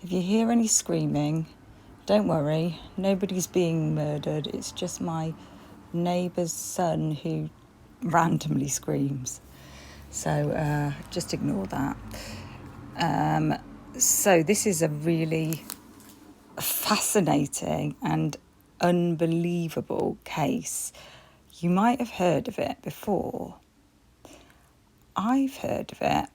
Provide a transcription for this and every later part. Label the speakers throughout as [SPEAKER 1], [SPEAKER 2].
[SPEAKER 1] If you hear any screaming, don't worry, nobody's being murdered. It's just my neighbour's son who randomly screams. So just ignore that. So this is a really fascinating and unbelievable case. You might have heard of it before. I've heard of it.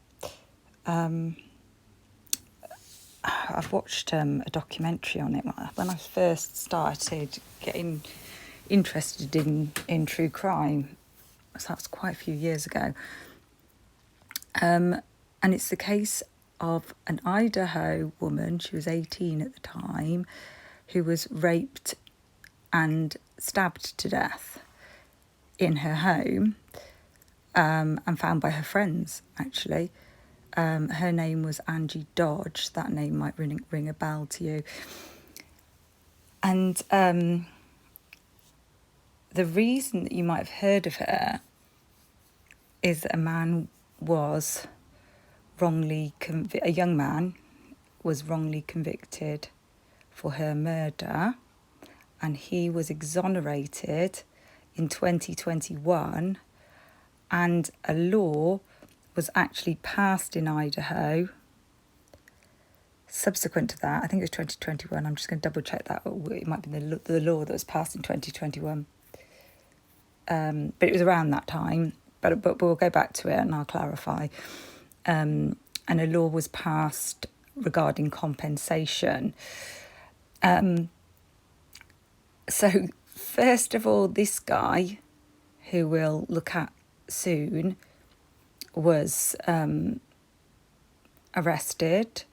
[SPEAKER 1] I've watched a documentary on it when I first started getting interested in true crime. So that was quite a few years ago. And it's the case of an Idaho woman, she was 18 at the time, who was raped and stabbed to death in her home and found by her friends, actually. Her name was Angie Dodge. That name might ring a bell to you. And the reason that you might have heard of her is that a young man was wrongly convicted for her murder, and he was exonerated in 2021, and a law was actually passed in Idaho subsequent to that. I think it was 2021. I'm just going to double check that. It might be the law that was passed in 2021. But it was around that time. But we'll go back to it and I'll clarify. And a law was passed regarding compensation. So first of all, this guy, who we'll look at soon, was arrested.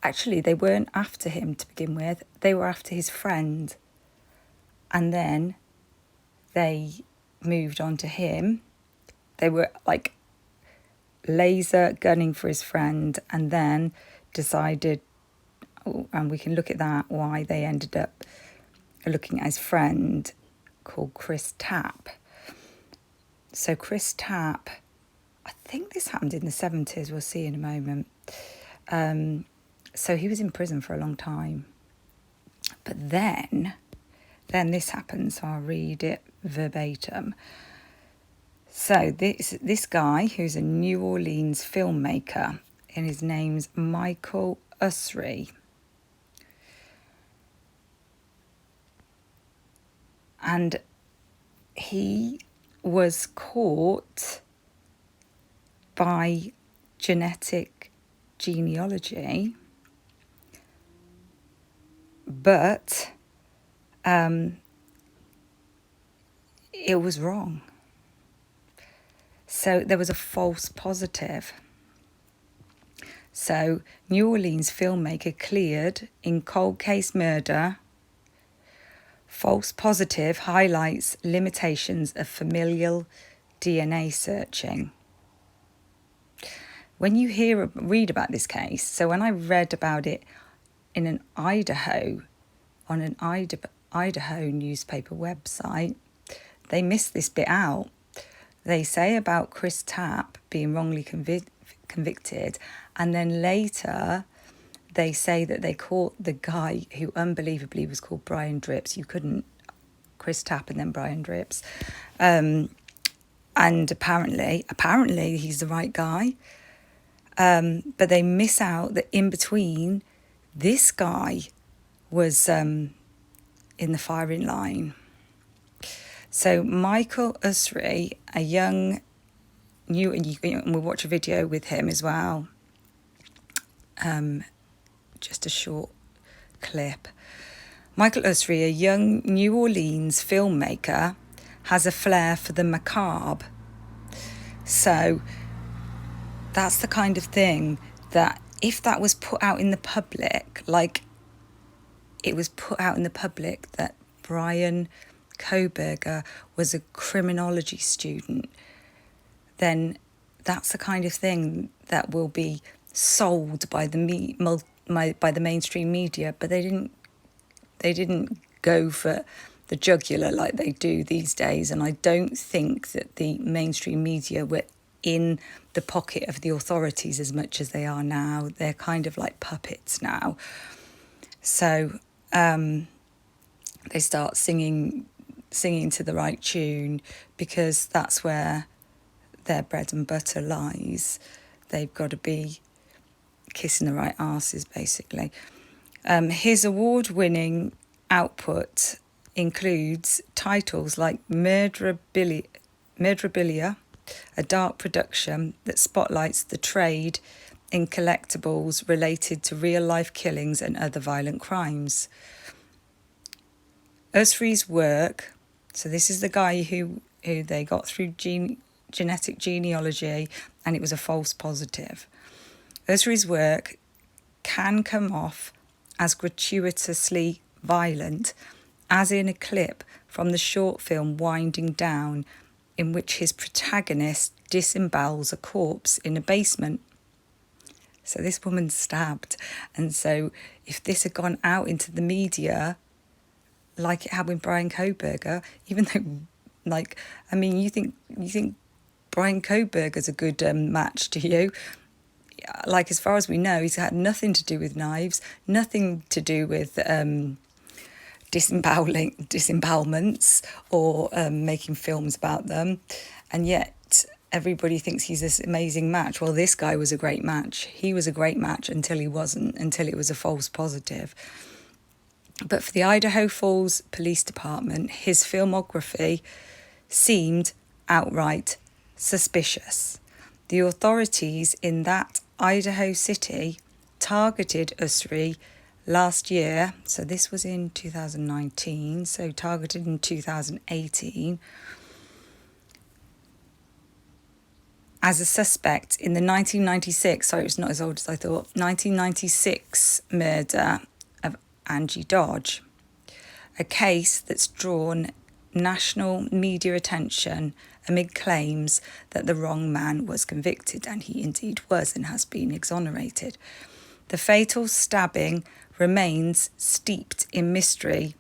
[SPEAKER 1] Actually, they weren't after him to begin with. They were after his friend. And then they moved on to him. They were like laser gunning for his friend, and then decided, and we can look at that, why they ended up looking at his friend called Chris Tapp. So Chris Tapp, I think this happened in the 70s, we'll see in a moment. So he was in prison for a long time. But then this happens, so I'll read it verbatim. So this guy, who's a New Orleans filmmaker, and his name's Michael Usry. And he was caught by Genetic Genealogy, but it was wrong. So there was a false positive. So New Orleans filmmaker cleared in cold case murder. False positive highlights limitations of familial DNA searching. When you read about this case, so when I read about it in an Idaho newspaper website, they missed this bit out. They say about Chris Tapp being wrongly convicted, and then later they say that they caught the guy who unbelievably was called Brian Drips. You couldn't, Chris Tapp and then Brian Drips. And apparently he's the right guy. But they miss out that in between, this guy was in the firing line. So Michael Usry, a young new, and we'll watch a video with him as well. Just a short clip. Michael Usry, a young New Orleans filmmaker, has a flair for the macabre. So that's the kind of thing that if that was put out in the public, like it was put out in the public that Brian Koberger was a criminology student, then that's the kind of thing that will be sold by the mainstream media. But they didn't go for the jugular like they do these days, and I don't think that the mainstream media were in the pocket of the authorities as much as they are now. They're kind of like puppets now. So they start singing to the right tune because that's where their bread and butter lies. They've got to be kissing the right arses, basically. His award-winning output includes titles like Murderabilia, a dark production that spotlights the trade in collectibles related to real-life killings and other violent crimes. Usri's work, so this is the guy who they got through genetic genealogy, and it was a false positive. Usri's work can come off as gratuitously violent, as in a clip from the short film Winding Down, in which his protagonist disembowels a corpse in a basement. So this woman's stabbed. And so if this had gone out into the media, like it had with Brian Kohberger, even though, like, I mean, you think Brian Kohberger's a good match, do you? Like, as far as we know, he's had nothing to do with knives, nothing to do with disembowelments or making films about them, and yet everybody thinks he's this amazing match. Well, this guy was a great match. He was a great match until he wasn't, until it was a false positive. But for the Idaho Falls Police Department, his filmography seemed outright suspicious. The authorities in that Idaho city targeted Usri last year, so this was in 2019, so targeted in 2018, as a suspect in the 1996, sorry, it's not as old as I thought, 1996 murder of Angie Dodge, a case that's drawn national media attention amid claims that the wrong man was convicted, and he indeed was and has been exonerated. The fatal stabbing remains steeped in mystery,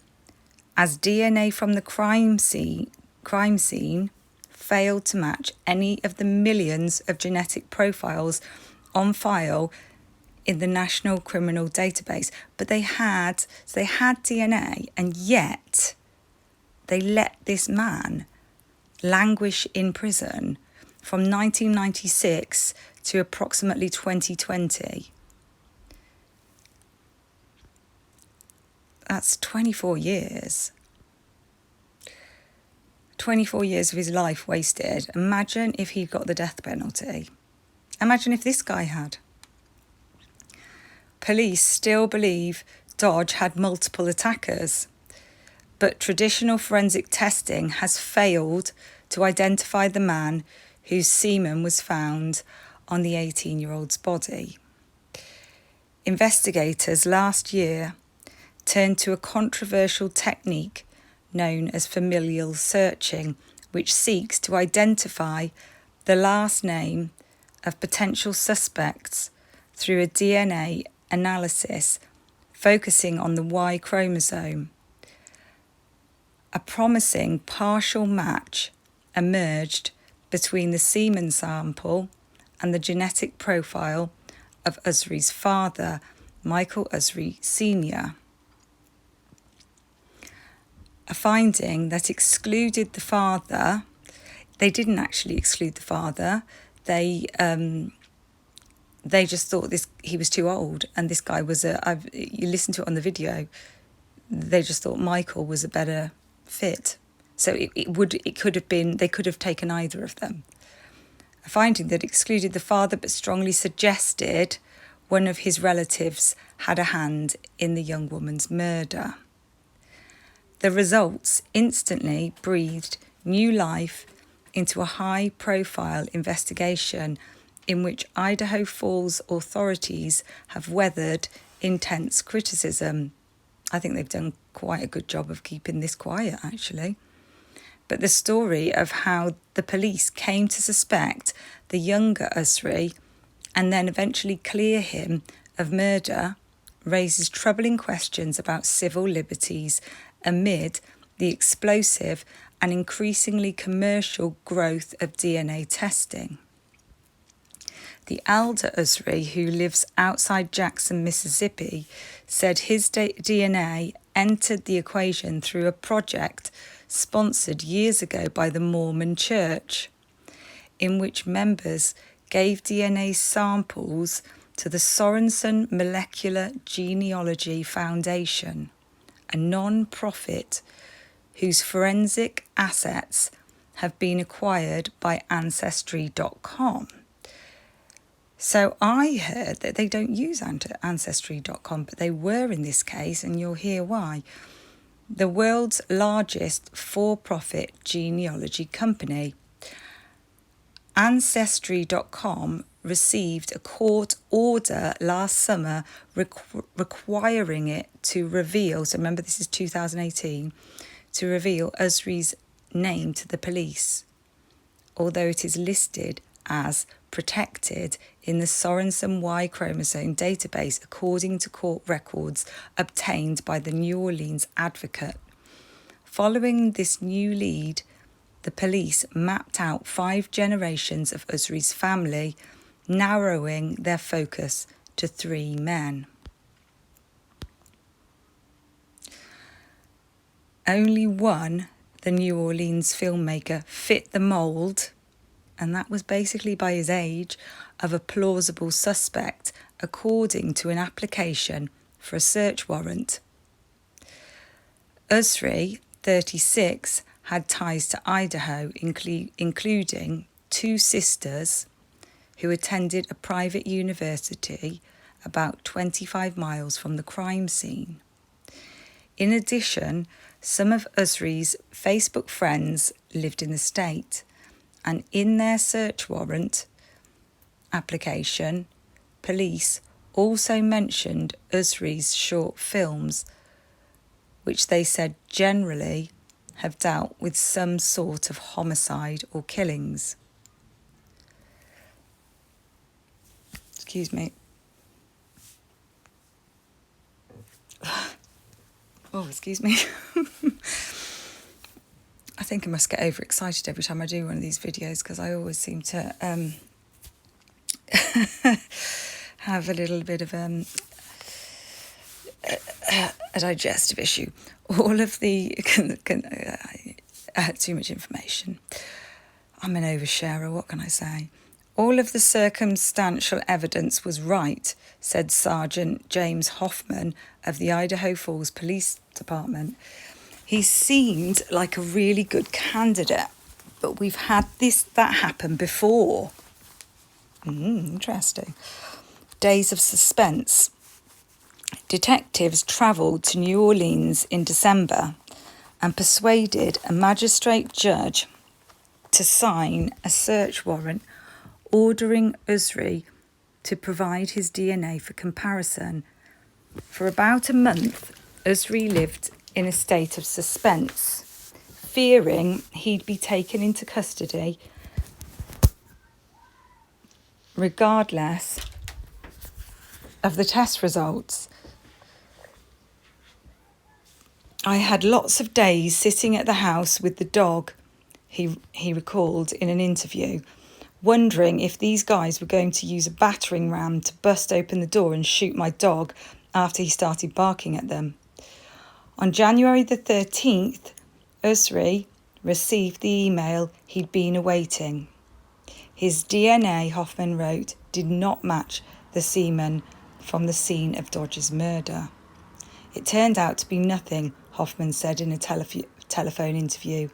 [SPEAKER 1] as DNA from the crime scene failed to match any of the millions of genetic profiles on file in the National Criminal Database. But they had DNA, and yet they let this man languish in prison from 1996 to approximately 2020. That's 24 years. 24 years of his life wasted. Imagine if he got the death penalty. Imagine if this guy had. Police still believe Dodge had multiple attackers, but traditional forensic testing has failed to identify the man whose semen was found on the 18-year-old's body. Investigators last year turned to a controversial technique known as familial searching, which seeks to identify the last name of potential suspects through a DNA analysis focusing on the Y chromosome. A promising partial match emerged between the semen sample and the genetic profile of Usri's father, Michael Usri Sr. A finding that excluded the father. They didn't actually exclude the father. They just thought he was too old, and this guy was you listen to it on the video. They just thought Michael was a better fit. So it could have been, they could have taken either of them. A finding that excluded the father but strongly suggested one of his relatives had a hand in the young woman's murder. The results instantly breathed new life into a high-profile investigation in which Idaho Falls authorities have weathered intense criticism. I think they've done quite a good job of keeping this quiet, actually. But the story of how the police came to suspect the younger Usri and then eventually clear him of murder raises troubling questions about civil liberties amid the explosive and increasingly commercial growth of DNA testing. The elder Usri, who lives outside Jackson, Mississippi, said his DNA entered the equation through a project sponsored years ago by the Mormon Church, in which members gave DNA samples to the Sorensen Molecular Genealogy Foundation, a non-profit whose forensic assets have been acquired by Ancestry.com. So I heard that they don't use Ancestry.com, but they were in this case, and you'll hear why. The world's largest for-profit genealogy company. Ancestry.com received a court order last summer requiring it to reveal, so remember this is 2018, to reveal Usri's name to the police, although it is listed as protected in the Sorensen Y chromosome database according to court records obtained by the New Orleans Advocate. Following this new lead, the police mapped out 5 generations of Usri's family, narrowing their focus to 3 men. Only one, the New Orleans filmmaker, fit the mould, and that was basically by his age, of a plausible suspect, according to an application for a search warrant. Usri, 36, had ties to Idaho, including 2 sisters who attended a private university about 25 miles from the crime scene. In addition, some of Usri's Facebook friends lived in the state, and in their search warrant application, police also mentioned Usri's short films, which they said generally have dealt with some sort of homicide or killings. Excuse me. Oh, excuse me. I think I must get overexcited every time I do one of these videos because I always seem to have a little bit of a digestive issue. All of the too much information. I'm an oversharer, what can I say? All of the circumstantial evidence was right, said Sergeant James Hoffman of the Idaho Falls Police Department. He seemed like a really good candidate, but we've had that happen before. Interesting. Days of suspense. Detectives travelled to New Orleans in December and persuaded a magistrate judge to sign a search warrant ordering Usri to provide his DNA for comparison. For about a month, Usri lived in a state of suspense, fearing he'd be taken into custody regardless of the test results. I had lots of days sitting at the house with the dog, he recalled in an interview, wondering if these guys were going to use a battering ram to bust open the door and shoot my dog after he started barking at them. On January the 13th, Usri received the email he'd been awaiting. His DNA, Hoffman wrote, did not match the semen from the scene of Dodge's murder. It turned out to be nothing, Hoffman said in a telephone interview.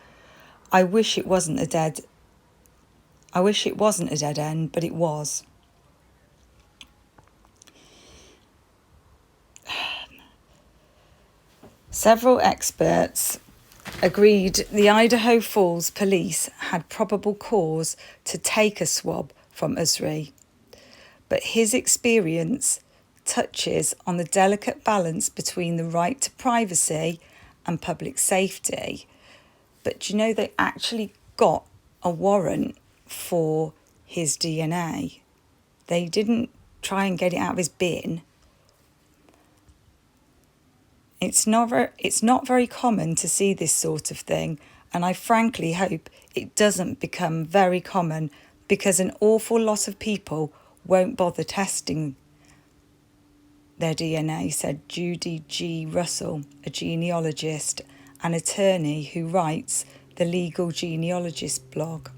[SPEAKER 1] I wish it wasn't a dead end, but it was. Several experts agreed the Idaho Falls police had probable cause to take a swab from Usri, but his experience touches on the delicate balance between the right to privacy and public safety. But you know, they actually got a warrant for his DNA. They didn't try and get it out of his bin. It's not very common to see this sort of thing, and I frankly hope it doesn't become very common, because an awful lot of people won't bother testing their DNA, said Judy G. Russell, a genealogist and attorney who writes the Legal Genealogist blog.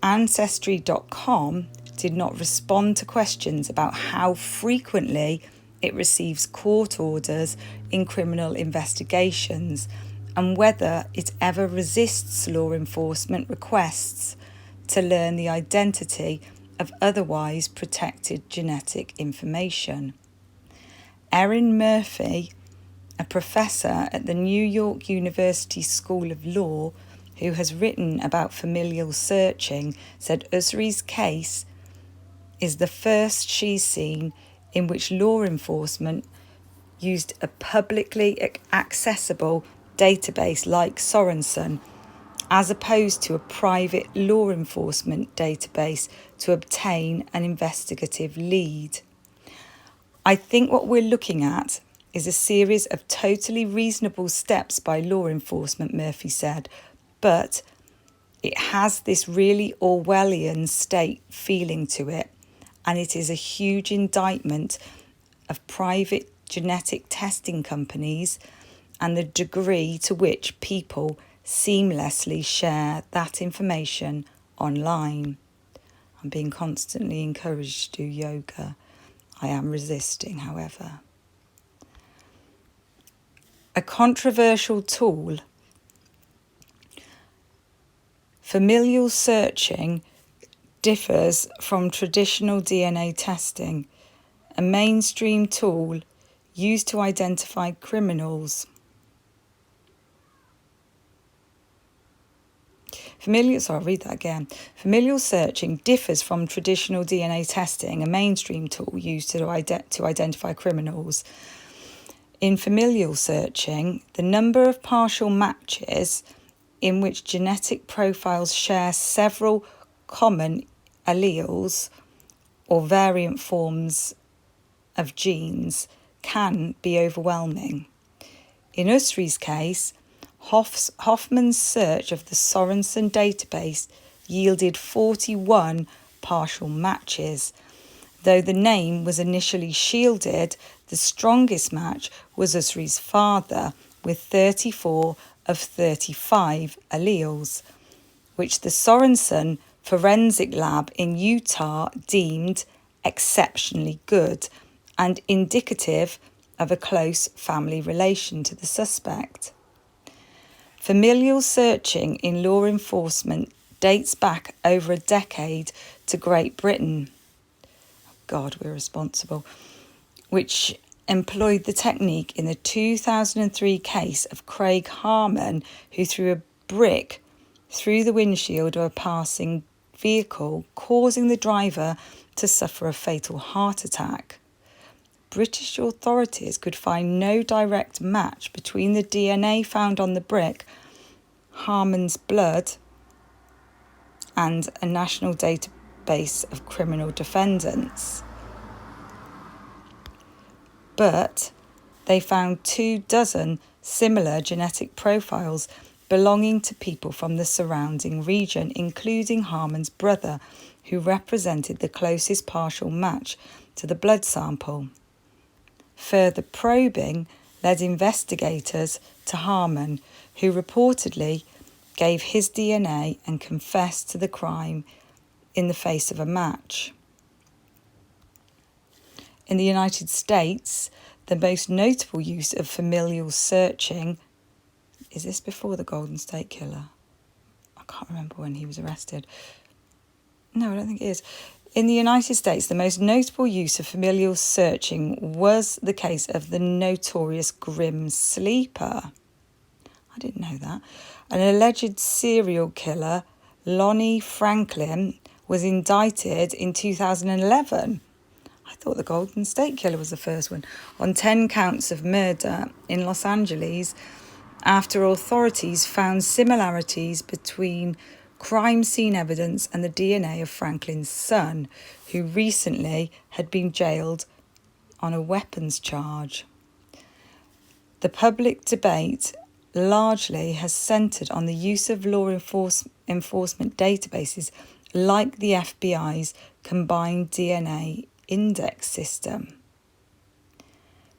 [SPEAKER 1] Ancestry.com did not respond to questions about how frequently it receives court orders in criminal investigations and whether it ever resists law enforcement requests to learn the identity of otherwise protected genetic information. Erin Murphy, a professor at the New York University School of Law who has written about familial searching, said Usri's case is the first she's seen in which law enforcement used a publicly accessible database like Sorensen, as opposed to a private law enforcement database to obtain an investigative lead. I think what we're looking at is a series of totally reasonable steps by law enforcement, Murphy said, but it has this really Orwellian state feeling to it, and it is a huge indictment of private genetic testing companies and the degree to which people seamlessly share that information online. I'm being constantly encouraged to do yoga. I am resisting, however. A controversial tool. Familial searching differs from traditional DNA testing, a mainstream tool used to identify criminals. Familial searching differs from traditional DNA testing, a mainstream tool used to identify criminals. In familial searching, the number of partial matches in which genetic profiles share several common alleles or variant forms of genes can be overwhelming. In Usri's case, Hoffman's search of the Sorensen database yielded 41 partial matches. Though the name was initially shielded, the strongest match was Usri's father, with 34 of 35 alleles, which the Sorensen Forensic Lab in Utah deemed exceptionally good and indicative of a close family relation to the suspect. Familial searching in law enforcement dates back over a decade to Great Britain. God, we're responsible. Which employed the technique in the 2003 case of Craig Harmon, who threw a brick through the windshield of a passing vehicle, causing the driver to suffer a fatal heart attack. British authorities could find no direct match between the DNA found on the brick, Harmon's blood, and a national database of criminal defendants. But they found 24 similar genetic profiles belonging to people from the surrounding region, including Harmon's brother, who represented the closest partial match to the blood sample. Further probing led investigators to Harmon, who reportedly gave his DNA and confessed to the crime in the face of a match. In the United States, the most notable use of familial searching, is this before the Golden State Killer? I can't remember when he was arrested. No, I don't think it is. In the United States, the most notable use of familial searching was the case of the notorious Grim Sleeper. I didn't know that. An alleged serial killer, Lonnie Franklin, was indicted in 2011. I thought the Golden State Killer was the first one, on 10 counts of murder in Los Angeles after authorities found similarities between crime scene evidence and the DNA of Franklin's son, who recently had been jailed on a weapons charge. The public debate largely has centred on the use of law enforcement databases like the FBI's combined DNA index system.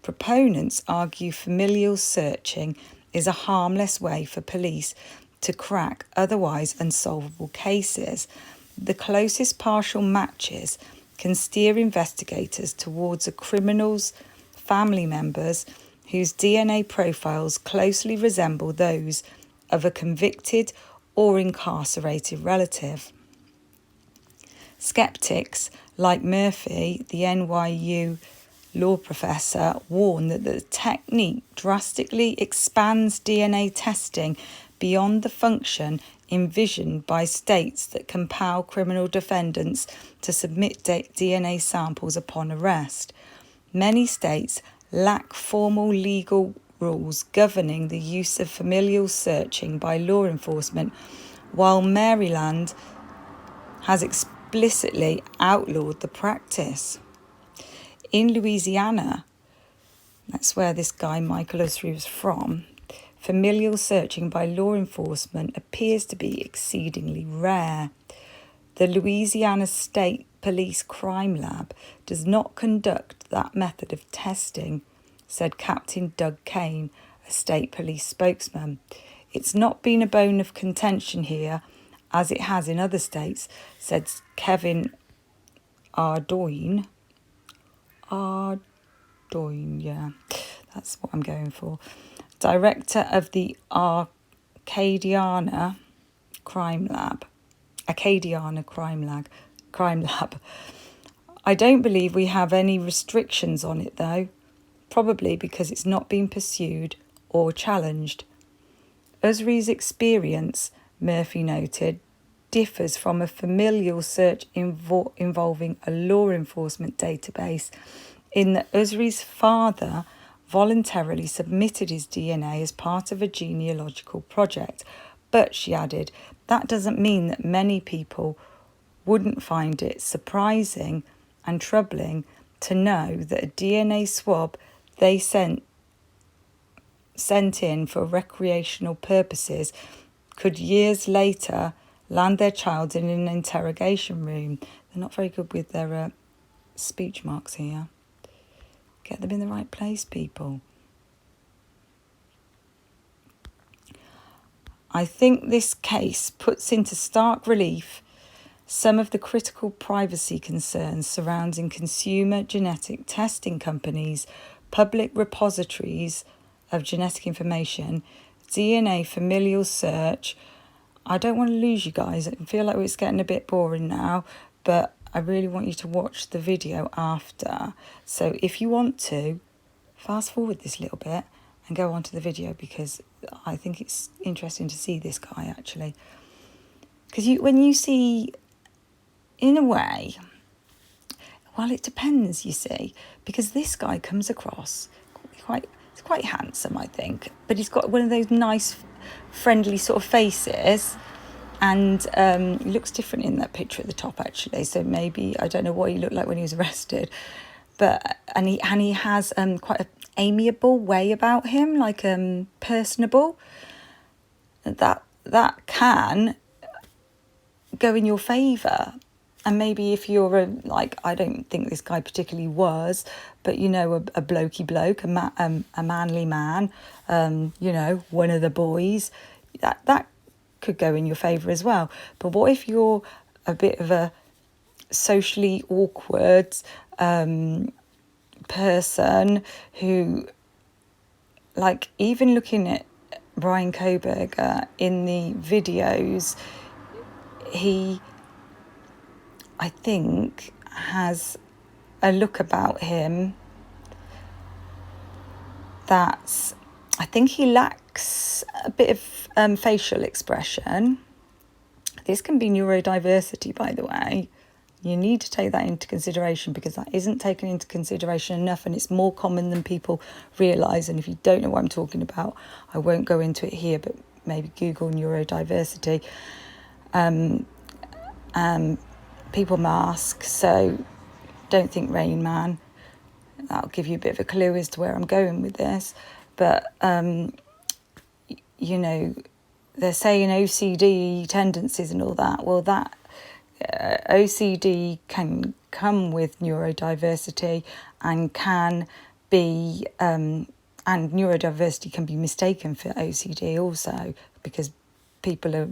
[SPEAKER 1] Proponents argue familial searching is a harmless way for police to crack otherwise unsolvable cases. The closest partial matches can steer investigators towards a criminal's family members whose DNA profiles closely resemble those of a convicted or incarcerated relative. Skeptics like Murphy, the NYU law professor, warn that the technique drastically expands DNA testing beyond the function envisioned by states that compel criminal defendants to submit DNA samples upon arrest. Many states lack formal legal rules governing the use of familial searching by law enforcement, while Maryland has explicitly outlawed the practice. In Louisiana, that's where this guy Michael Thru is from, familial searching by law enforcement appears to be exceedingly rare. The Louisiana State Police Crime Lab does not conduct that method of testing, said Captain Doug Kane, a state police spokesman. It's not been a bone of contention here, as it has in other states, said Kevin Ardoin. Yeah, that's what I'm going for. Director of the Acadiana Crime Lab. I don't believe we have any restrictions on it though, probably because it's not been pursued or challenged. Usri's experience, Murphy noted, differs from a familial search involving a law enforcement database in that Usri's father voluntarily submitted his DNA as part of a genealogical project. But, she added, that doesn't mean that many people wouldn't find it surprising and troubling to know that a DNA swab they sent in for recreational purposes could years later land their child in an interrogation room. They're not very good with their speech marks here. Get them in the right place, people. I think this case puts into stark relief some of the critical privacy concerns surrounding consumer genetic testing companies, public repositories of genetic information, DNA familial search. I don't want to lose you guys. I feel like it's getting a bit boring now, but I really want you to watch the video after. So if you want to, fast forward this little bit and go on to the video, because I think it's interesting to see this guy actually. Because when you see, in a way, well, it depends, you see, because this guy comes across quite handsome, I think, but he's got one of those nice, friendly sort of faces. And he looks different in that picture at the top, actually. So maybe, I don't know what he looked like when he was arrested. But and he has quite an amiable way about him, like personable. That can go in your favour. And maybe if you're I don't think this guy particularly was, but a blokey bloke, a manly man, one of the boys, that could go in your favour as well. But what if you're a bit of a socially awkward person who, even looking at Brian Koberger in the videos, he, I think, has a look about him that's, I think he lacks a bit of facial expression. This can be neurodiversity, by the way. You need to take that into consideration, because that isn't taken into consideration enough, and it's more common than people realise. And if you don't know what I'm talking about, I won't go into it here, but maybe Google neurodiversity. People mask, so don't think Rain Man. That'll give you a bit of a clue as to where I'm going with this. But, they're saying OCD tendencies and all that. Well, that OCD can come with neurodiversity and can be, and neurodiversity can be mistaken for OCD also, because people are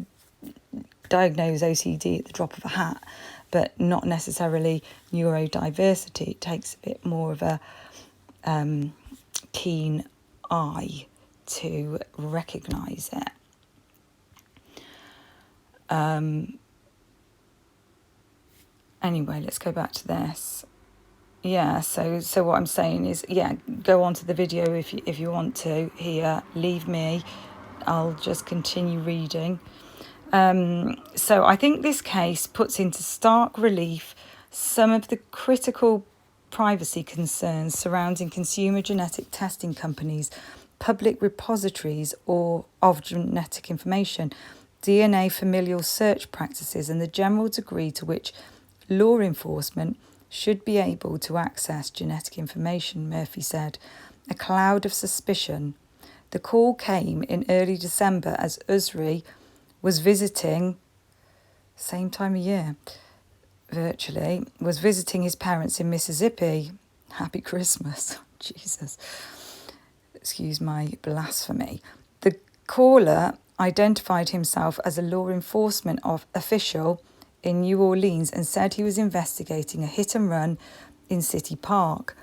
[SPEAKER 1] diagnosed OCD at the drop of a hat, but not necessarily neurodiversity. It takes a bit more of a keen eye to recognise it. Anyway, let's go back to this. Yeah, so what I'm saying is, yeah, go on to the video if you want to. Here, leave me. I'll just continue reading. So I think this case puts into stark relief some of the critical privacy concerns surrounding consumer genetic testing companies, public repositories or of genetic information, DNA familial search practices, and the general degree to which law enforcement should be able to access genetic information, Murphy said. A cloud of suspicion. The call came in early December as Usri was visiting, same time of year, virtually, was visiting his parents in Mississippi. Happy Christmas. Jesus. Excuse my blasphemy. The caller identified himself as a law enforcement official in New Orleans and said he was investigating a hit and run in City Park.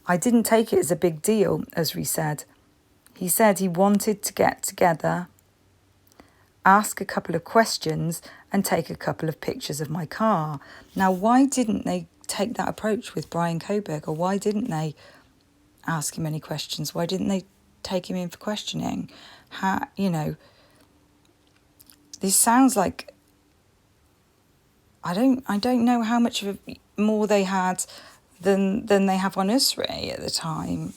[SPEAKER 1] I didn't take it as a big deal, Usri said. He said he wanted to get together, ask a couple of questions and take a couple of pictures of my car. Now, why didn't they take that approach with Brian Coburg, or why didn't they ask him any questions? Why didn't they take him in for questioning? This sounds like, I don't know how much of more they had than they have on Usri at the time.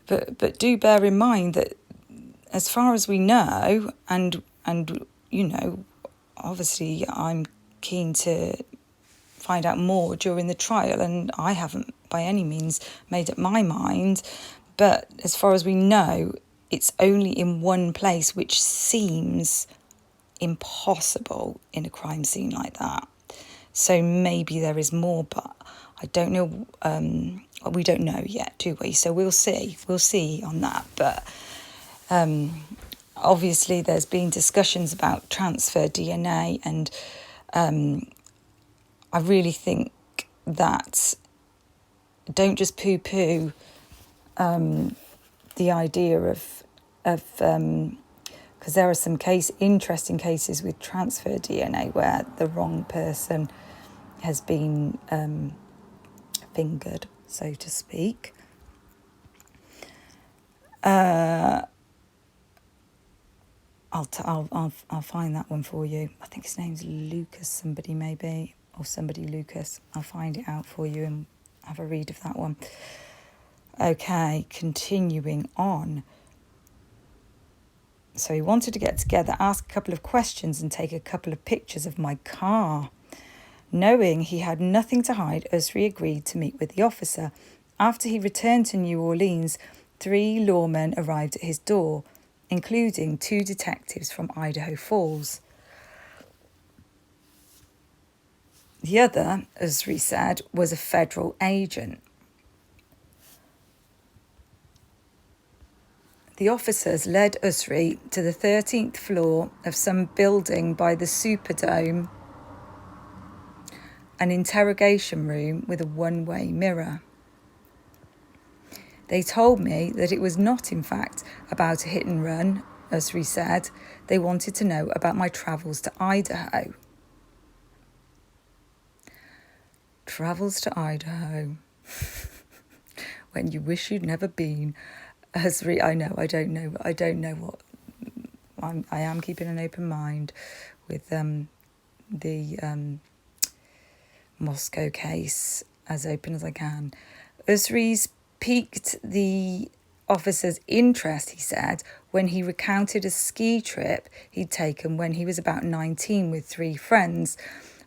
[SPEAKER 1] But do bear in mind that as far as we know, and obviously I'm keen to find out more during the trial, and I haven't by any means made up my mind, but as far as we know, it's only in one place, which seems impossible in a crime scene like that. So maybe there is more, but I don't know. We don't know yet, do we? So we'll see on that. But obviously there's been discussions about transfer DNA, and I really think that don't just poo-poo the idea of because there are some interesting cases with transfer DNA where the wrong person has been fingered, so to speak. I'll find that one for you. I think his name's Lucas, somebody Lucas. I'll find it out for you and have a read of that one. Okay, continuing on. So he wanted to get together, ask a couple of questions and take a couple of pictures of my car. Knowing he had nothing to hide, Usri agreed to meet with the officer. After he returned to New Orleans, 3 lawmen arrived at his door, including 2 detectives from Idaho Falls. The other, Usri said, was a federal agent. The officers led Usri to the 13th floor of some building by the Superdome, an interrogation room with a one-way mirror. They told me that it was not, in fact, about a hit and run, Usri said. They wanted to know about my travels to Idaho. Travels to Idaho. When you wish you'd never been. Usri, I don't know what. I am keeping an open mind with the Moscow case, as open as I can. Usri's piqued the officer's interest, he said, when he recounted a ski trip he'd taken when he was about 19 with 3 friends.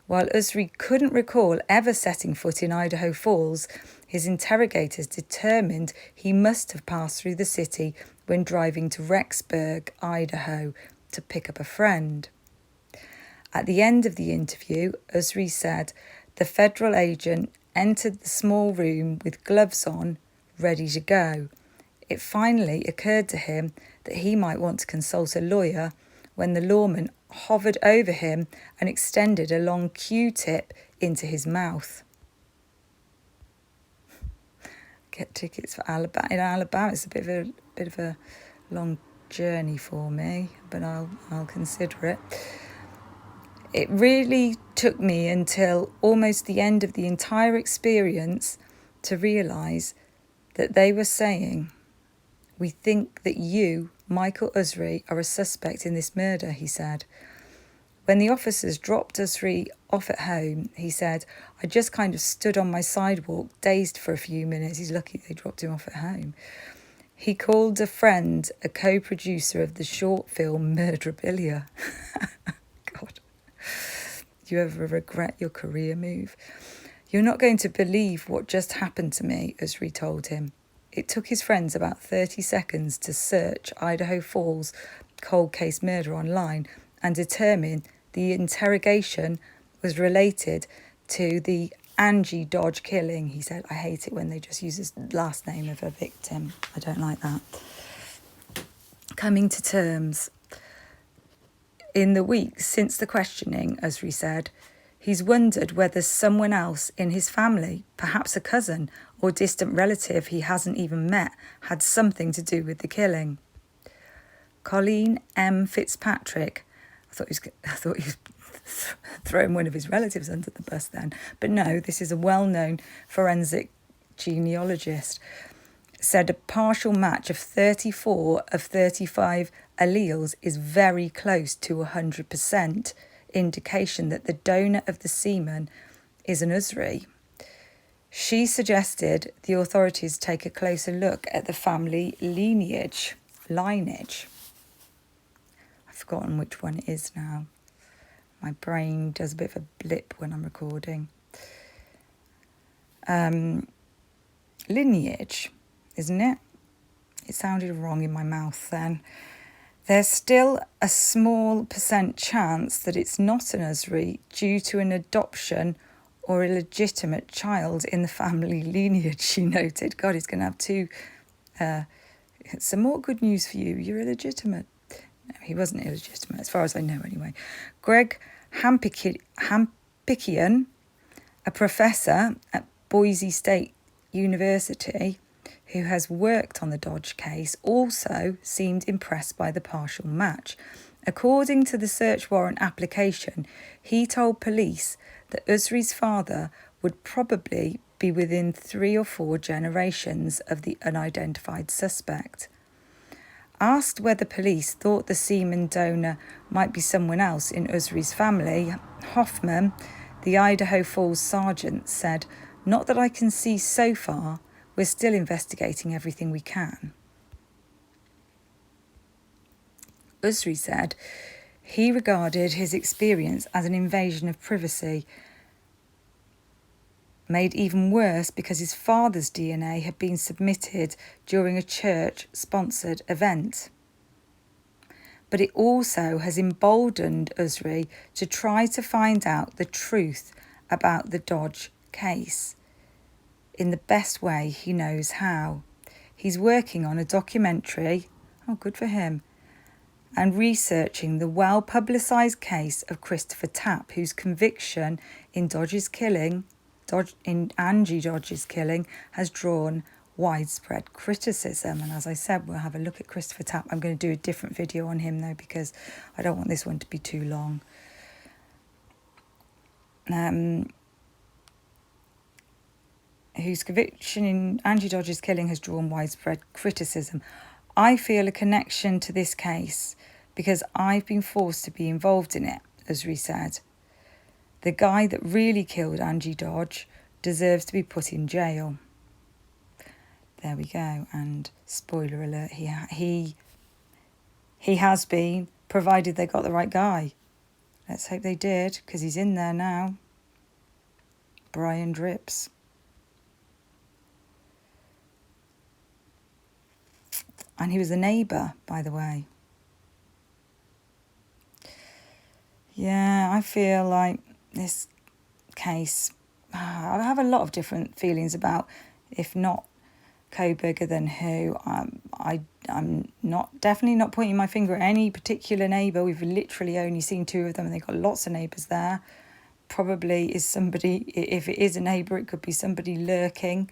[SPEAKER 1] While Usri couldn't recall ever setting foot in Idaho Falls, his interrogators determined he must have passed through the city when driving to Rexburg, Idaho, to pick up a friend. At the end of the interview, Usry said the federal agent entered the small room with gloves on, ready to go. It finally occurred to him that he might want to consult a lawyer when the lawman hovered over him and extended a long Q-tip into his mouth. Get tickets for Alabama. In Alabama, it's a bit of a long journey for me, but I'll consider it. It really took me until almost the end of the entire experience to realise that they were saying, "We think that you, Michael Usry, are a suspect in this murder," he said. When the officers dropped Usry off at home, he said, "I just kind of stood on my sidewalk, dazed for a few minutes." He's lucky they dropped him off at home. He called a friend, a co-producer of the short film Murderabilia. God. Do you ever regret your career move? "You're not going to believe what just happened to me," Usry told him. It took his friends about 30 seconds to search Idaho Falls cold case murder online and determine the interrogation was related to the Angie Dodge killing. He said, "I hate it when they just use the last name of a victim. I don't like that." Coming to terms. In the weeks since the questioning, Usry said, he's wondered whether someone else in his family, perhaps a cousin or distant relative he hasn't even met, had something to do with the killing. Colleen M. Fitzpatrick, I thought he was throwing one of his relatives under the bus then, but no, this is a well-known forensic genealogist, said a partial match of 34 of 35 alleles is very close to 100% indication that the donor of the semen is an Usry. She suggested the authorities take a closer look at the family lineage. I've forgotten which one it is now. My brain does a bit of a blip when I'm recording. Lineage, isn't it? It sounded wrong in my mouth then. There's still a small % chance that it's not an Usry due to an adoption or illegitimate child in the family lineage, she noted. God, he's going to have two. Some more good news for you. You're illegitimate. No, he wasn't illegitimate, as far as I know anyway. Greg Hampikian, a professor at Boise State University, who has worked on the Dodge case, also seemed impressed by the partial match. According to the search warrant application, he told police that Usry's father would probably be within 3 or 4 generations of the unidentified suspect. Asked whether police thought the semen donor might be someone else in Usry's family, Hoffman, the Idaho Falls sergeant, said, "Not that I can see so far. We're still investigating everything we can." Usry said he regarded his experience as an invasion of privacy, made even worse because his father's DNA had been submitted during a church-sponsored event. But it also has emboldened Usry to try to find out the truth about the Dodge case in the best way he knows how. He's working on a documentary, good for him, and researching the well-publicised case of Christopher Tapp, whose conviction in Angie Dodge's killing has drawn widespread criticism. And as I said, we'll have a look at Christopher Tapp. I'm going to do a different video on him though, because I don't want this one to be too long. Whose conviction in Angie Dodge's killing has drawn widespread criticism. I feel a connection to this case because I've been forced to be involved in it, Usry said. The guy that really killed Angie Dodge deserves to be put in jail. There we go. And spoiler alert, he has been, provided they got the right guy. Let's hope they did, because he's in there now. Brian Drips. And he was a neighbour, by the way. Yeah, I feel like this case, I have a lot of different feelings about, if not Coburger, then who. I'm definitely not pointing my finger at any particular neighbour. We've literally only seen 2 of them, and they've got lots of neighbours there. Probably is somebody, if it is a neighbour, it could be somebody lurking.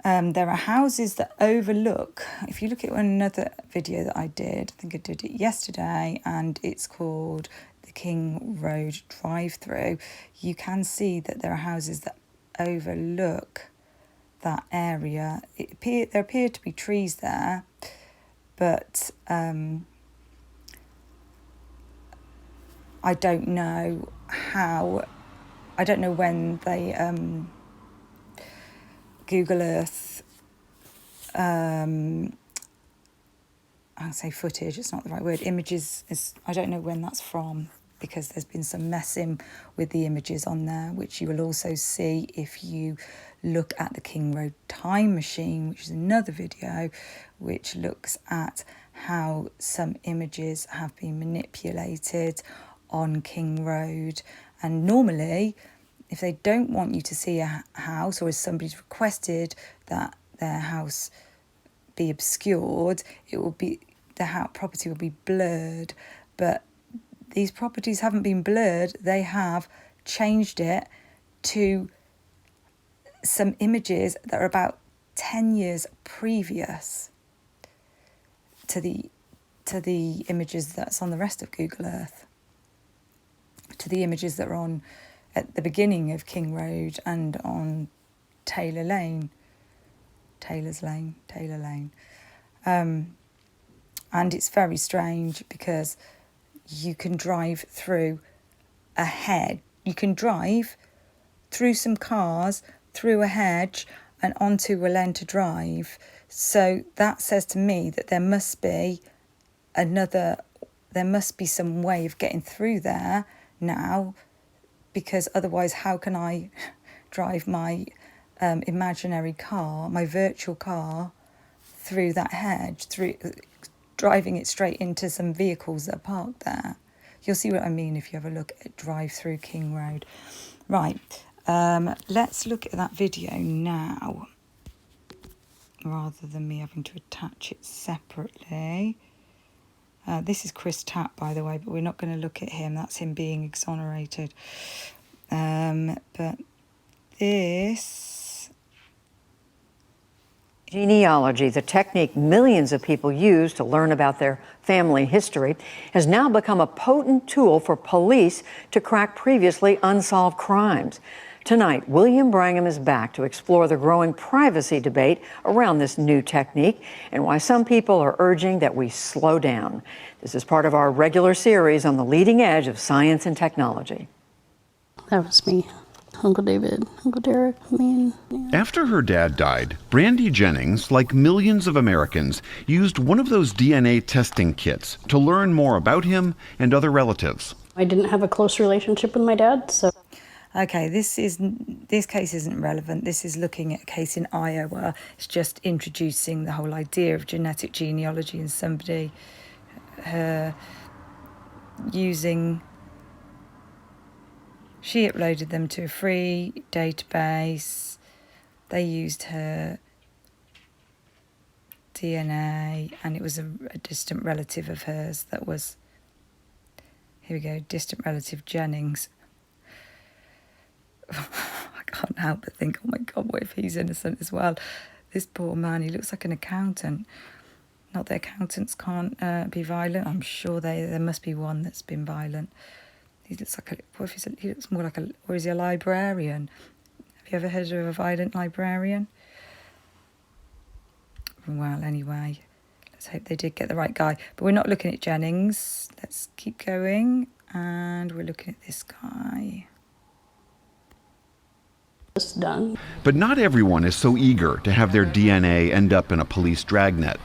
[SPEAKER 1] There are houses that overlook. If you look at another video that I did, I think I did it yesterday, and it's called the King Road drive-through, you can see that there are houses that overlook that area. There appear to be trees there, but I don't know how. I don't know when they Google Earth. I'll say footage. It's not the right word. Images is. I don't know when that's from, because there's been some messing with the images on there, which you will also see if you look at the King Road time machine, which is another video which looks at how some images have been manipulated on King Road. And normally, if they don't want you to see a house, or if somebody's requested that their house be obscured, it will be, the property will be blurred. But these properties haven't been blurred. They have changed it to some images that are about 10 years previous to the images that's on the rest of Google Earth, to the images that are on at the beginning of King Road and on Taylor Lane. And it's very strange, because you can drive through a hedge. You can drive through some cars, through a hedge, and onto a lane to drive. So that says to me that there must be some way of getting through there now, because otherwise how can I drive my imaginary car, my virtual car, through that hedge, driving it straight into some vehicles that are parked there? You'll see what I mean if you have a look at Drive Through King Road. Right, let's look at that video now, rather than me having to attach it separately. This is Chris Tapp, by the way, but we're not going to look at him. That's him being exonerated. But this...
[SPEAKER 2] Genealogy, the technique millions of people use to learn about their family history, has now become a potent tool for police to crack previously unsolved crimes. Tonight, William Brangham is back to explore the growing privacy debate around this new technique and why some people are urging that we slow down. This is part of our regular series on the leading edge of science and technology.
[SPEAKER 3] That was me. Uncle David, Uncle Derek, me.
[SPEAKER 4] After her dad died, Brandy Jennings, like millions of Americans, used one of those DNA testing kits to learn more about him and other relatives.
[SPEAKER 3] I didn't have a close relationship with my dad, so...
[SPEAKER 1] Okay, this case isn't relevant. This is looking at a case in Iowa. It's just introducing the whole idea of genetic genealogy, and somebody using... She uploaded them to a free database. They used her DNA, and it was a distant relative of hers that was... Here we go, distant relative Jennings. I can't help but think, oh my God, what if he's innocent as well? This poor man, he looks like an accountant. Not that accountants can't be violent. I'm sure there must be one that's been violent. He looks like he looks more like or is he a librarian? Have you ever heard of a violent librarian? Well, anyway, let's hope they did get the right guy. But we're not looking at Jennings. Let's keep going, and we're looking at this guy.
[SPEAKER 3] It's done.
[SPEAKER 4] But not everyone is so eager to have their DNA end up in a police dragnet.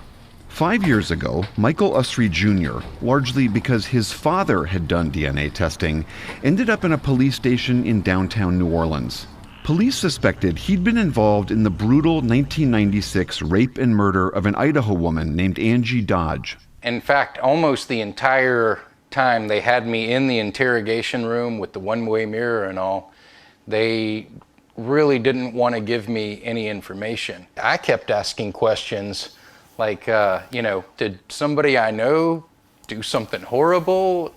[SPEAKER 4] 5 years ago, Michael Usry Jr., largely because his father had done DNA testing, ended up in a police station in downtown New Orleans. Police suspected he'd been involved in the brutal 1996 rape and murder of an Idaho woman named Angie Dodge.
[SPEAKER 5] In fact, almost the entire time they had me in the interrogation room with the one-way mirror and all, they really didn't want to give me any information. I kept asking questions like, did somebody I know do something horrible?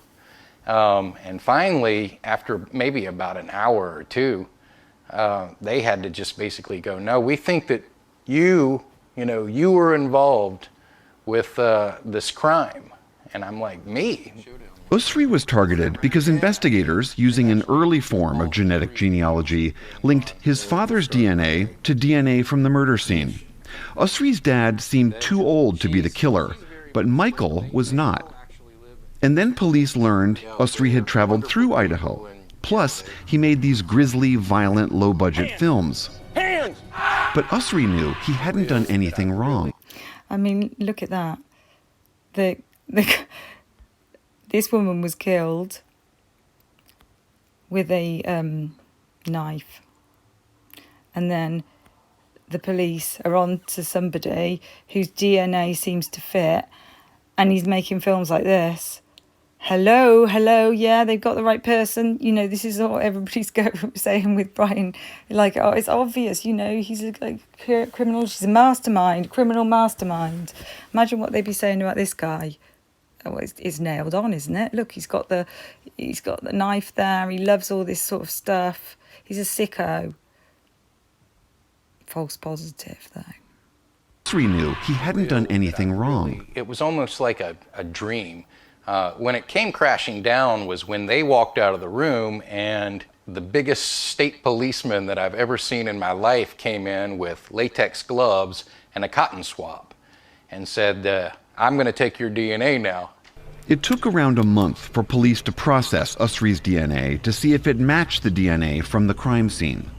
[SPEAKER 5] And finally, after maybe about an hour or two, they had to just basically go, no, we think that you were involved with this crime. And I'm like, me?
[SPEAKER 4] Usri was targeted because investigators, using an early form of genetic genealogy, linked his father's DNA to DNA from the murder scene. Usri's dad seemed too old to be the killer, but Michael was not. And then police learned Usri had traveled through Idaho. Plus, he made these grisly, violent, low-budget films. But Usri knew he hadn't done anything wrong.
[SPEAKER 1] I mean, look at that. This woman was killed with a knife. And then the police are on to somebody whose DNA seems to fit, and he's making films like this. Hello, yeah, they've got the right person. This is what everybody's saying with Brian. Like, oh, it's obvious, he's a criminal, she's a mastermind, criminal mastermind. Imagine what they'd be saying about this guy. Oh, it's nailed on, isn't it? Look, he's got the knife there. He loves all this sort of stuff. He's a sicko. False positive, though.
[SPEAKER 4] Usri knew he hadn't done anything wrong.
[SPEAKER 5] It was almost like a dream. When it came crashing down was when they walked out of the room, and the biggest state policeman that I've ever seen in my life came in with latex gloves and a cotton swab and said, I'm going to take your DNA now.
[SPEAKER 4] It took around a month for police to process Usri's DNA to see if it matched the DNA from the crime scene.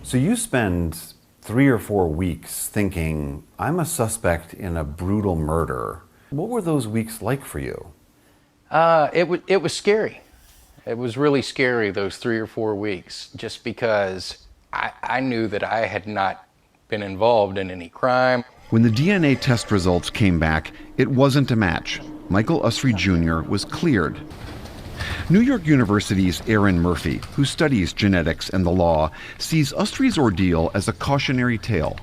[SPEAKER 6] So you spend 3 or 4 weeks thinking, I'm a suspect in a brutal murder. What were those weeks like for you?
[SPEAKER 5] It was scary. It was really scary, those 3 or 4 weeks, just because I knew that I had not been involved in any crime.
[SPEAKER 4] When the DNA test results came back, it wasn't a match. Michael Usri Jr. was cleared. New York University's Erin Murphy, who studies genetics and the law, sees Usri's ordeal as a cautionary tale.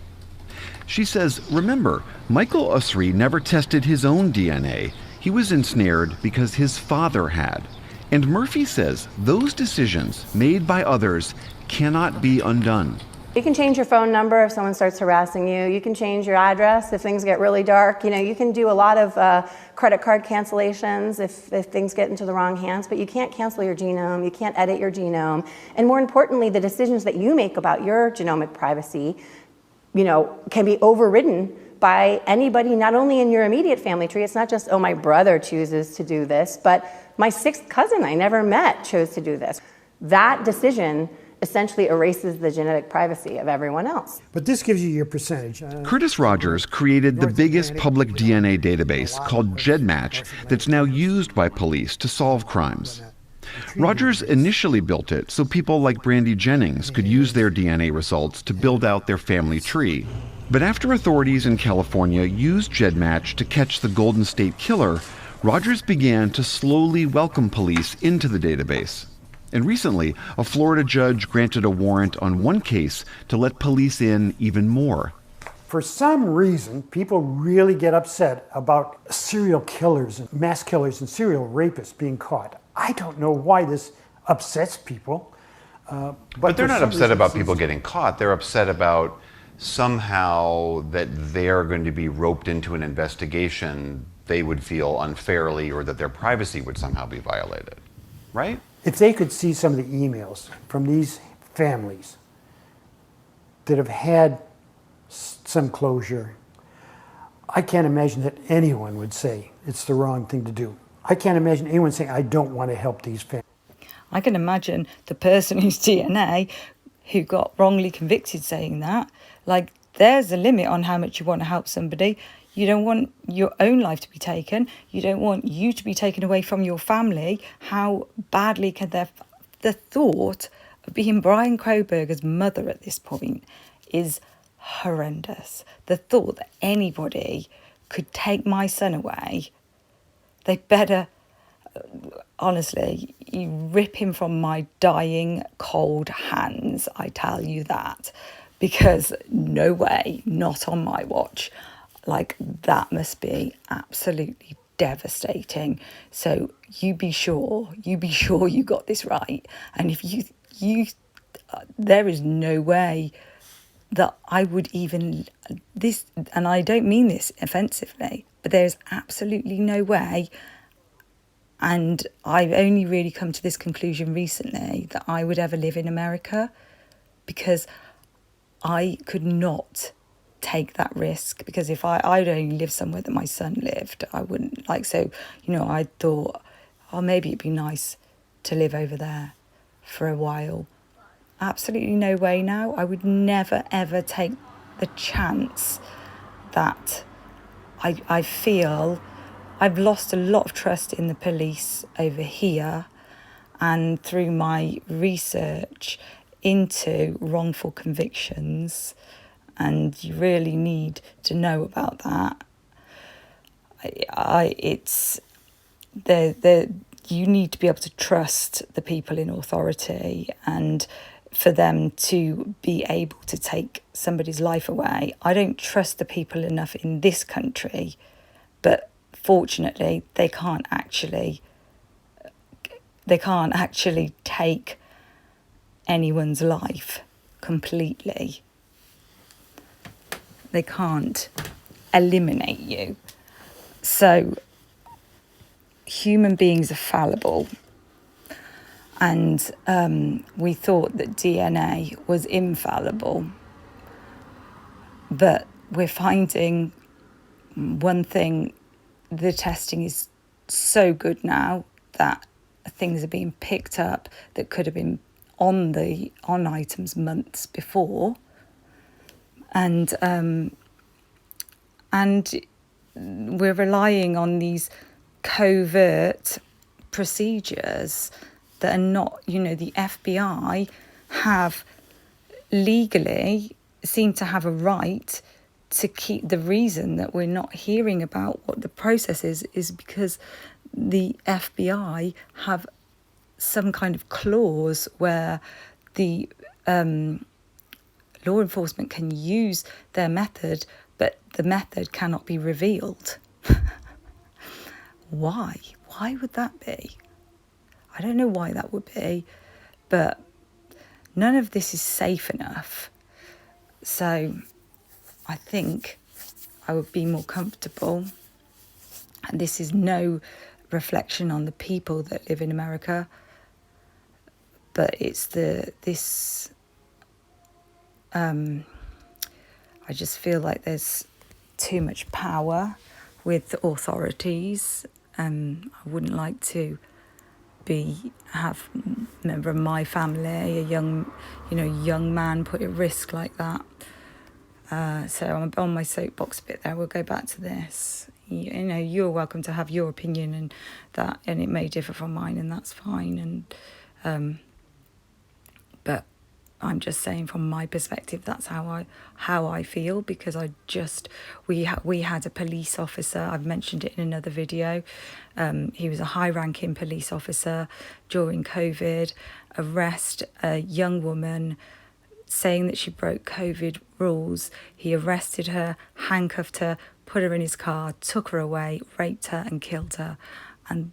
[SPEAKER 4] She says, remember, Michael Usri never tested his own DNA. He was ensnared because his father had. And Murphy says those decisions made by others cannot be undone.
[SPEAKER 7] You can change your phone number if someone starts harassing you. You can change your address if things get really dark. You can do a lot of credit card cancellations if things get into the wrong hands, but you can't cancel your genome. You can't edit your genome. And more importantly, the decisions that you make about your genomic privacy, can be overridden by anybody, not only in your immediate family tree. It's not just, oh, my brother chooses to do this, but my 6th cousin I never met chose to do this. That decision essentially erases the genetic privacy of everyone else.
[SPEAKER 8] But this gives you your percentage.
[SPEAKER 4] Curtis Rogers created the biggest public DNA database called GEDmatch that's now used by police to solve crimes. Rogers initially built it so people like Brandy Jennings could use their DNA results to build out their family tree. But after authorities in California used GEDmatch to catch the Golden State Killer, Rogers began to slowly welcome police into the database. And recently, a Florida judge granted a warrant on one case to let police in even more.
[SPEAKER 8] For some reason, people really get upset about serial killers and mass killers and serial rapists being caught. I don't know why this upsets people.
[SPEAKER 6] But they're not upset about people getting caught. They're upset about somehow that they're going to be roped into an investigation they would feel unfairly, or that their privacy would somehow be violated, right?
[SPEAKER 8] If they could see some of the emails from these families that have had some closure, I can't imagine that anyone would say it's the wrong thing to do. I can't imagine anyone saying, I don't want to help these families.
[SPEAKER 1] I can imagine the person whose DNA who got wrongly convicted saying that. Like, there's a limit on how much you want to help somebody. You don't want your own life to be taken. You don't want you to be taken away from your family. How badly can the thought of being Brian Kroberger's mother at this point is horrendous. The thought that anybody could take my son away, they better honestly, you rip him from my dying cold hands, I tell you that, because no way, not on my watch. Like, that must be absolutely devastating. So you be sure you got this right. And if you there is no way that I would even this, and I don't mean this offensively, but there's absolutely no way. And I've only really come to this conclusion recently that I would ever live in America, because I could not take that risk. Because if I'd only live somewhere that my son lived, I wouldn't like. So, I thought, oh, maybe it'd be nice to live over there for a while. Absolutely no way now. I would never, ever take the chance that I feel I've lost a lot of trust in the police over here, and through my research into wrongful convictions, and you really need to know about that. You need to be able to trust the people in authority, and for them to be able to take somebody's life away. I don't trust the people enough in this country, but fortunately they can't actually take anyone's life completely. They can't eliminate you. So human beings are fallible, and we thought that DNA was infallible, but we're finding one thing: the testing is so good now that things are being picked up that could have been on items months before, and we're relying on these covert procedures that are not, the FBI have legally seem to have a right to keep. The reason that we're not hearing about what the process is because the FBI have some kind of clause where the law enforcement can use their method, but the method cannot be revealed. Why? Why would that be? I don't know why that would be, but none of this is safe enough. So I think I would be more comfortable. And this is no reflection on the people that live in America, but it's I just feel like there's too much power with the authorities. I wouldn't like to have a member of my family, a young man, put at risk like that. So I'm on my soapbox a bit there. We'll go back to this. You're welcome to have your opinion, and it may differ from mine, and that's fine. And but I'm just saying, from my perspective, that's how I feel, because we had a police officer. I've mentioned it in another video. He was a high-ranking police officer during COVID. Arrest a young woman saying that she broke COVID rules. He arrested her, handcuffed her, put her in his car, took her away, raped her, and killed her. And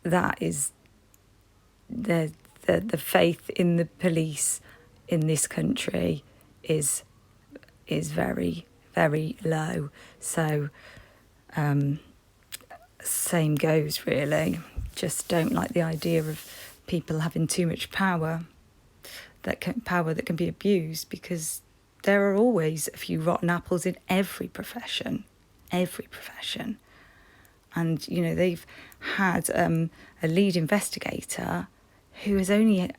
[SPEAKER 1] that is the faith in the police in this country is very, very low. So same goes, really. Just don't like the idea of people having too much power that can be abused, because there are always a few rotten apples in every profession. And they've had a lead investigator who is only,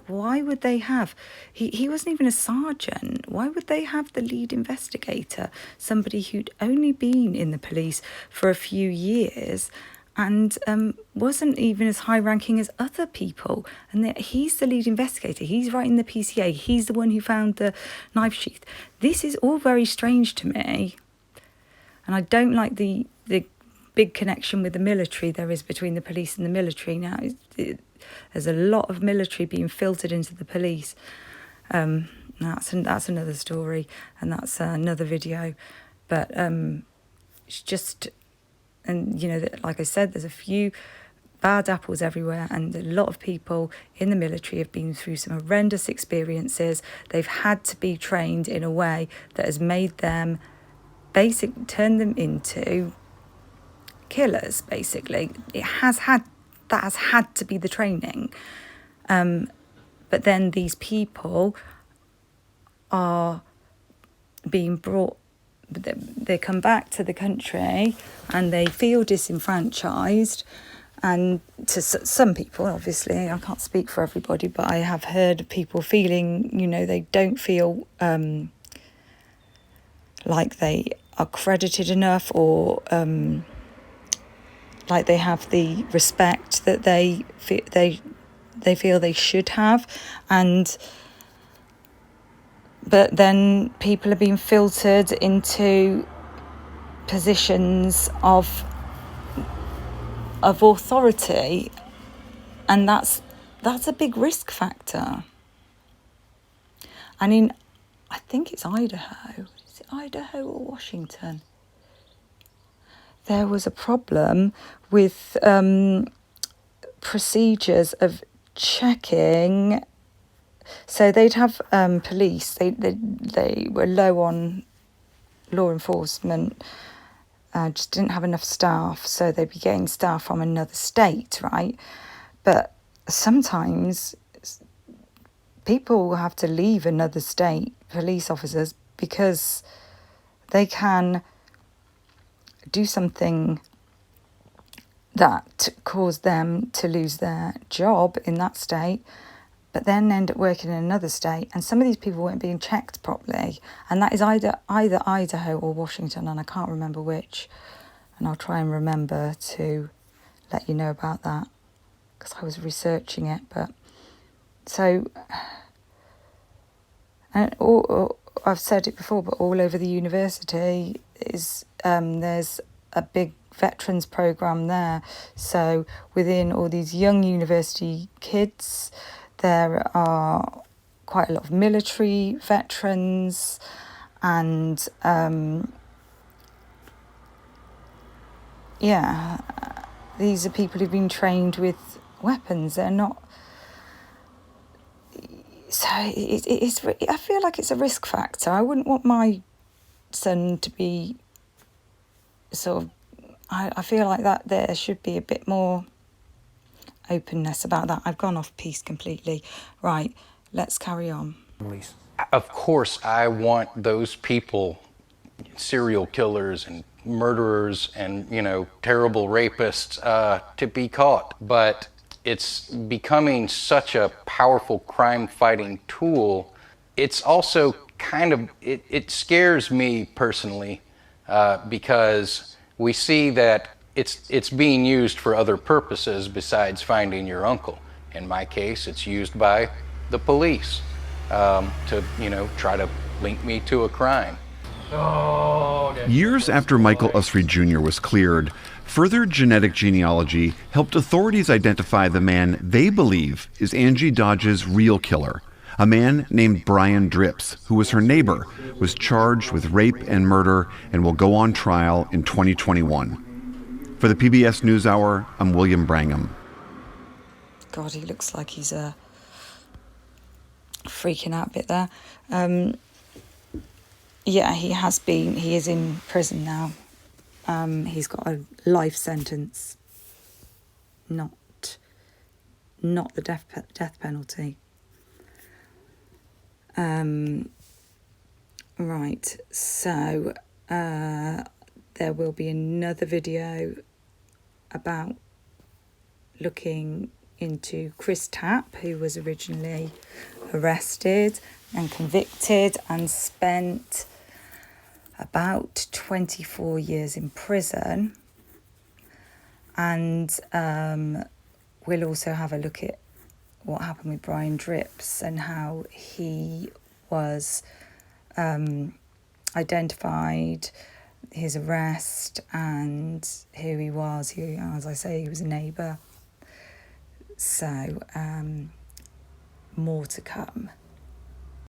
[SPEAKER 1] why would they have, he wasn't even a sergeant. Why would they have the lead investigator, somebody who'd only been in the police for a few years and wasn't even as high ranking as other people? And he's the lead investigator. He's writing the PCA. He's the one who found the knife sheath. This is all very strange to me. And I don't like the big connection with the military there is between the police and the military now. There's a lot of military being filtered into the police. That's another story, and that's another video. But it's just, and you know, like I said, there's a few bad apples everywhere, and a lot of people in the military have been through some horrendous experiences. They've had to be trained in a way that has made them turn them into killers, basically. That has had to be the training. But then these people are being brought, they come back to the country and they feel disenfranchised. And to some people, obviously, I can't speak for everybody, but I have heard people feeling, you know, they don't feel like they are credited enough, or like they have the respect that they feel they should have. But then people are being filtered into positions of authority, and that's a big risk factor. And I think it's Idaho. Is it Idaho or Washington? There was a problem with procedures of checking. So they'd have police. They were low on law enforcement. Just didn't have enough staff, so they'd be getting staff from another state, right? But sometimes people have to leave another state, police officers, because they can do something that caused them to lose their job in that state, but then end up working in another state, and some of these people weren't being checked properly, and that is either Idaho or Washington, and I can't remember which, and I'll try and remember to let you know about that, because I was researching it. But so, and I've said it before, but all over the university is there's a big veterans program there. So within all these young university kids, there are quite a lot of military veterans, and these are people who've been trained with weapons. They're not. So it's. I feel like it's a risk factor. I wouldn't want my son to be sort of. I feel like that there should be a bit more openness about that. I've gone off piece completely. Right, let's carry on.
[SPEAKER 5] Of course, I want those people, serial killers and murderers and, you know, terrible rapists, to be caught. But it's becoming such a powerful crime-fighting tool. It's also kind of, it scares me personally, because we see that it's being used for other purposes besides finding your uncle. In my case, it's used by the police to, you know, try to link me to a crime.
[SPEAKER 4] Years after Michael Usry Jr. was cleared, further genetic genealogy helped authorities identify the man they believe is Angie Dodge's real killer. A man named Brian Drips, who was her neighbor, was charged with rape and murder and will go on trial in 2021. For the PBS NewsHour, I'm William Brangham.
[SPEAKER 1] God, he looks like he's freaking out a bit there. Yeah, he has been. He is in prison now. He's got a life sentence, not the death penalty. Right, so there will be another video about looking into Chris Tapp, who was originally arrested and convicted and spent about 24 years in prison. And we'll also have a look at what happened with Brian Drips and how he was identified, his arrest and who he was. As I say, he was a neighbour. So, more to come.